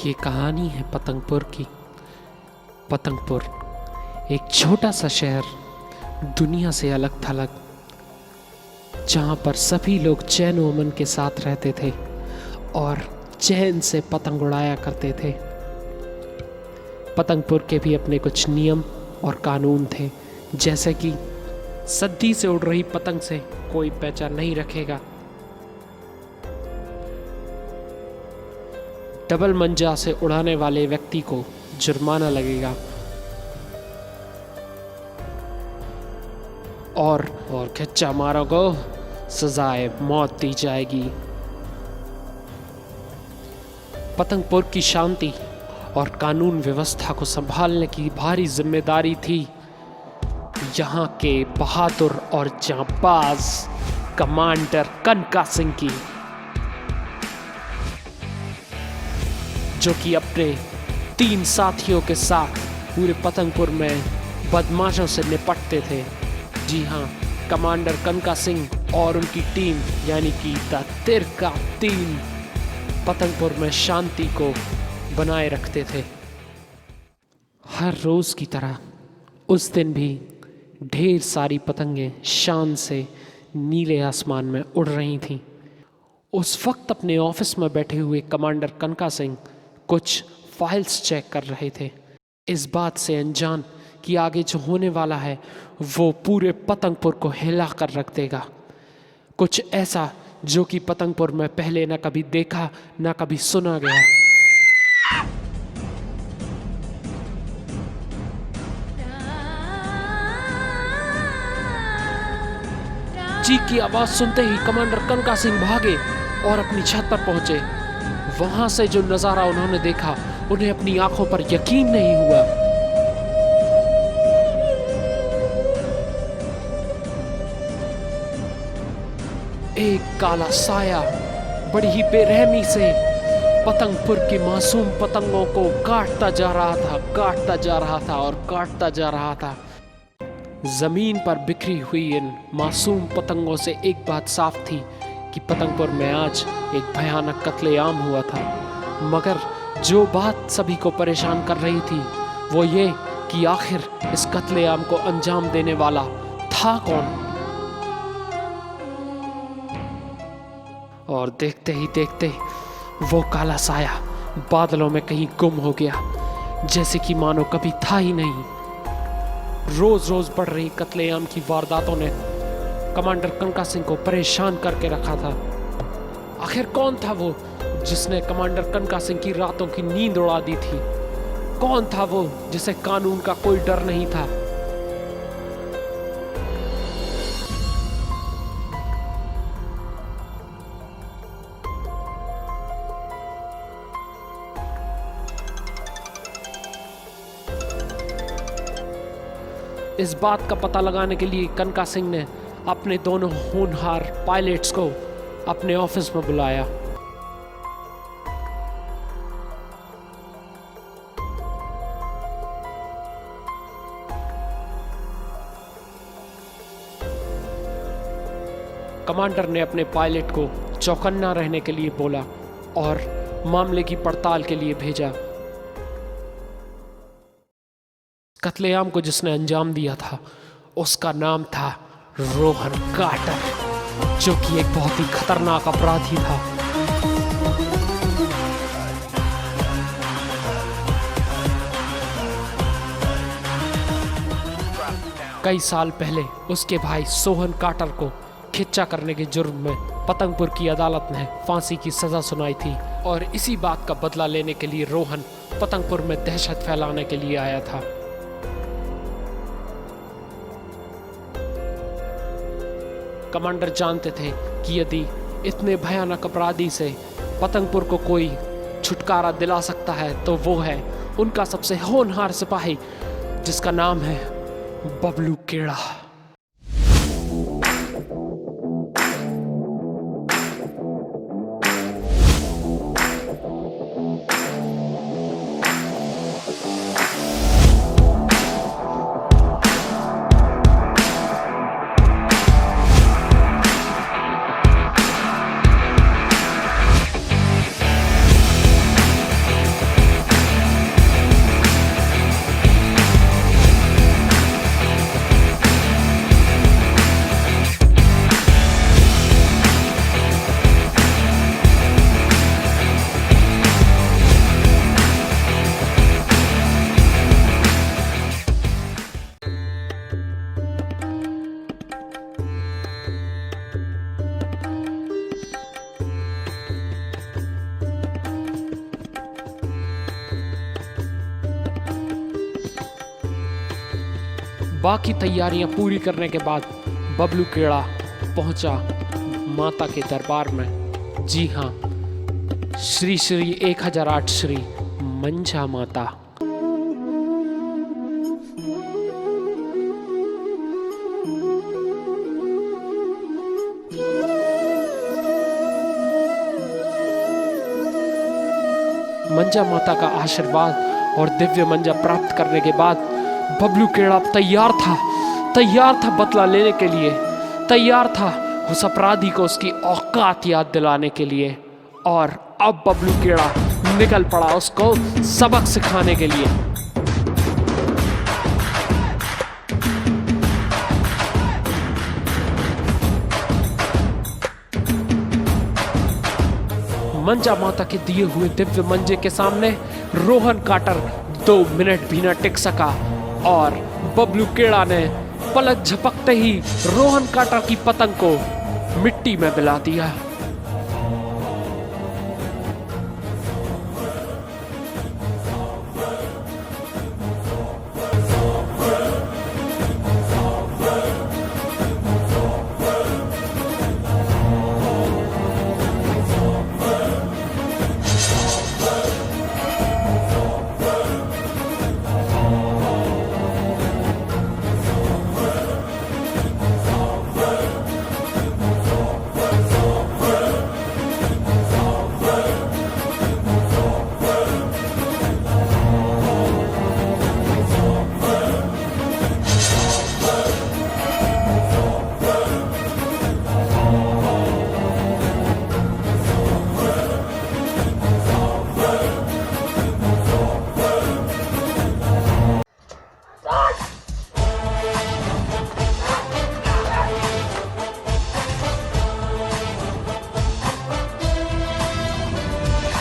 ये कहानी है पतंगपुर की। पतंगपुर एक छोटा सा शहर, दुनिया से अलग थलग, जहाँ पर सभी लोग चैन व अमन के साथ रहते थे और चैन से पतंग उड़ाया करते थे। पतंगपुर के भी अपने कुछ नियम और कानून थे, जैसे कि सद्दी से उड़ रही पतंग से कोई पैंचा नहीं रखेगा, डबल मंजा से उड़ाने वाले व्यक्ति को जुर्माना लगेगा और खिच्चा मारो को सजाए मौत दी जाएगी। पतंगपुर की शांति और कानून व्यवस्था को संभालने की भारी जिम्मेदारी थी यहाँ के बहादुर और जांबाज कमांडर कनका सिंह की, जो कि अपने 3 साथियों के साथ पूरे पतंगपुर में बदमाशों से निपटते थे। जी हाँ, कमांडर कनका सिंह और उनकी टीम यानी कि द तिरका टीम पतंगपुर में शांति को बनाए रखते थे। हर रोज की तरह उस दिन भी ढेर सारी पतंगें शान से नीले आसमान में उड़ रही थीं। उस वक्त अपने ऑफिस में बैठे हुए कमांडर कनका सिंह कुछ फाइल्स चेक कर रहे थे, इस बात से अनजान कि आगे जो होने वाला है वो पूरे पतंगपुर को हिला कर रख देगा। कुछ ऐसा जो कि पतंगपुर में पहले ना कभी देखा ना कभी सुना गया। चीख की आवाज सुनते ही कमांडर कनका सिंह भागे और अपनी छत पर पहुंचे। वहां से जो नजारा उन्होंने देखा, उन्हें अपनी आंखों पर यकीन नहीं हुआ। एक काला साया बड़ी ही बेरहमी से पतंगपुर की मासूम पतंगों को काटता जा रहा था, काटता जा रहा था और काटता जा रहा था। जमीन पर बिखरी हुई इन मासूम पतंगों से एक बात साफ थी कि पतंगपुर में आज एक भयानक कत्लेआम हुआ था। मगर जो बात सभी को परेशान कर रही थी वो ये कि आखिर इस कत्लेआम को अंजाम देने वाला था कौन। और देखते ही देखते वो काला साया बादलों में कहीं गुम हो गया, जैसे कि मानो कभी था ही नहीं। रोज रोज बढ़ रही कत्लेआम की वारदातों ने कमांडर कनका सिंह को परेशान करके रखा था। आखिर कौन था वो जिसने कमांडर कनका सिंह की रातों की नींद उड़ा दी थी? कौन था वो जिसे कानून का कोई डर नहीं था? इस बात का पता लगाने के लिए कनका सिंह ने अपने दोनों होनहार पायलट्स को अपने ऑफिस में बुलाया। कमांडर ने अपने पायलट को चौकन्ना रहने के लिए बोला और मामले की पड़ताल के लिए भेजा। कत्लेआम को जिसने अंजाम दिया था उसका नाम था रोहन कार्टर, जो कि एक बहुत ही खतरनाक अपराधी था। कई साल पहले उसके भाई सोहन कार्टर को खिच्चा करने के जुर्म में पतंगपुर की अदालत ने फांसी की सजा सुनाई थी और इसी बात का बदला लेने के लिए रोहन पतंगपुर में दहशत फैलाने के लिए आया था। कमांडर जानते थे कि यदि इतने भयानक अपराधी से पतंगपुर को कोई छुटकारा दिला सकता है तो वो है उनका सबसे होनहार सिपाही, जिसका नाम है बबलू केड़ा। बाकी तैयारियां पूरी करने के बाद बबलू केड़ा पहुंचा माता के दरबार में। जी हाँ, श्री श्री 1008 श्री मंझा माता। मंझा माता का आशीर्वाद और दिव्य मंजा प्राप्त करने के बाद बबलू केड़ा तैयार था बदला लेने के लिए, तैयार था उस अपराधी को उसकी औकात याद दिलाने के लिए। और अब बबलू केड़ा निकल पड़ा उसको सबक सिखाने के लिए। मंजा माता के दिए हुए दिव्य मंजे के सामने रोहन काटर 2 मिनट भी न टिक सका और बबलू केड़ा ने पलक झपकते ही रोहन काटर की पतंग को मिट्टी में मिला दिया।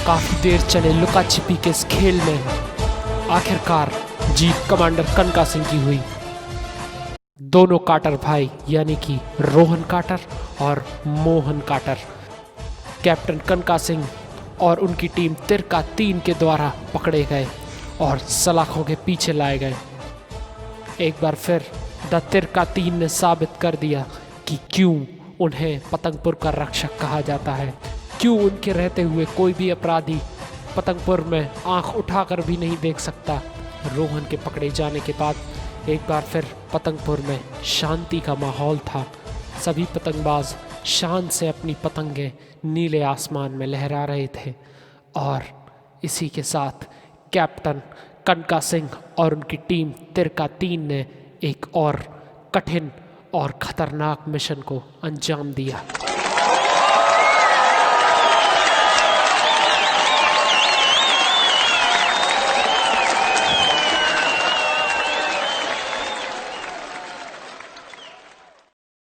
काफी देर चले लुका छिपी के इस खेल में आखिरकार जीत कमांडर कनका सिंह की हुई। दोनों काटर भाई यानी कि रोहन काटर और मोहन काटर कैप्टन कनका सिंह और उनकी टीम तिरका 3 के द्वारा पकड़े गए और सलाखों के पीछे लाए गए। एक बार फिर द तिरका 3 ने साबित कर दिया कि क्यों उन्हें पतंगपुर का रक्षक कहा जाता है, क्यों उनके रहते हुए कोई भी अपराधी पतंगपुर में आंख उठाकर भी नहीं देख सकता। रोहन के पकड़े जाने के बाद एक बार फिर पतंगपुर में शांति का माहौल था। सभी पतंगबाज शान से अपनी पतंगें नीले आसमान में लहरा रहे थे और इसी के साथ कैप्टन कनका सिंह और उनकी टीम तिरका 3 ने एक और कठिन और खतरनाक मिशन को अंजाम दिया।